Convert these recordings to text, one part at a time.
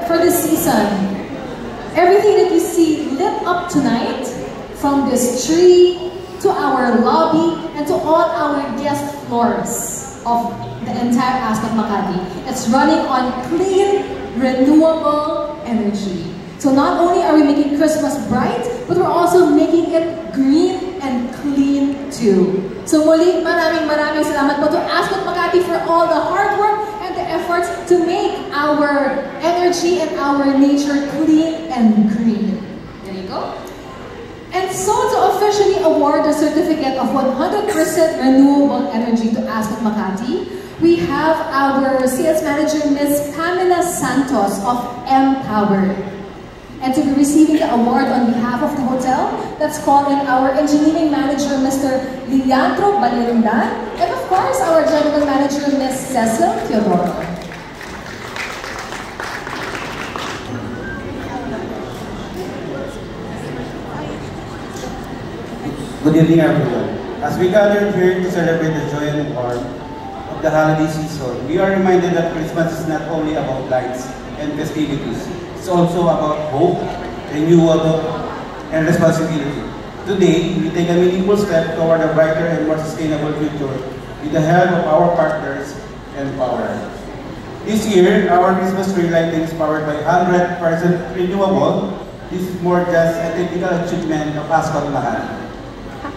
for this season. Everything that you see lit up tonight, from this tree to our lobby and to all our guest floors of the entire Ascot Makati, it's running on clean, renewable energy. So not only are we making Christmas bright, but we're also making it green and clean too. So muli, maraming salamat po to Ascot Makati for all the hard work and the efforts to make our energy and our nature clean and green. There you go. And so to officially award the certificate of 100% renewable energy to Ascot Makati, we have our sales manager, Ms. Pamela Santos of M-Power. And to be receiving the award on behalf of the hotel, let's call in our engineering manager, Mr. Liliandro Balindan, and of course, our general manager, Ms. Cecil Teodoro. Good evening, everyone. As we gather here to celebrate the joy and warmth of the holiday season, we are reminded that Christmas is not only about lights and festivities. It's also about hope, renewal, and responsibility. Today, we take a meaningful step toward a brighter and more sustainable future with the help of our partners and power. This year, our Christmas tree lighting is powered by 100% renewable. This is more just a technical achievement of Ascot Makati.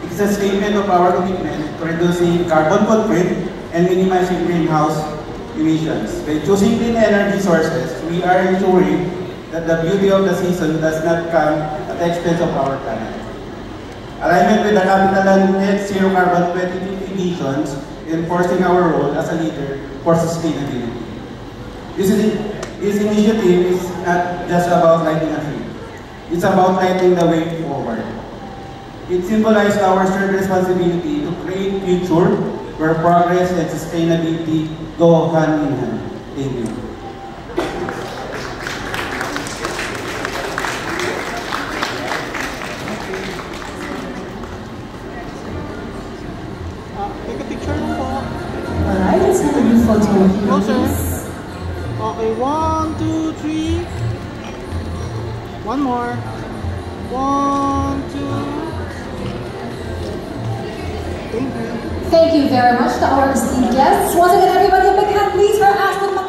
It's a statement of our commitment to reducing carbon footprint and minimizing greenhouse emissions. By choosing clean energy sources, we are ensuring that the beauty of the season does not come at the expense of our planet. Alignment with the Capital and Net Zero Carbon 2050 visions, enforcing our role as a leader for sustainability. This initiative is not just about lighting a tree. It's about lighting the way forward. It symbolizes our shared responsibility to create a future where progress and sustainability go hand in hand. Thank you. Take a picture lang po. Alright, let's have a new photo here. Closer. Okay, 1, 2, 3. One more. 1, 2. Thank you very much to our esteemed guests. Once again, everybody, a big hand please for Ascot Makati.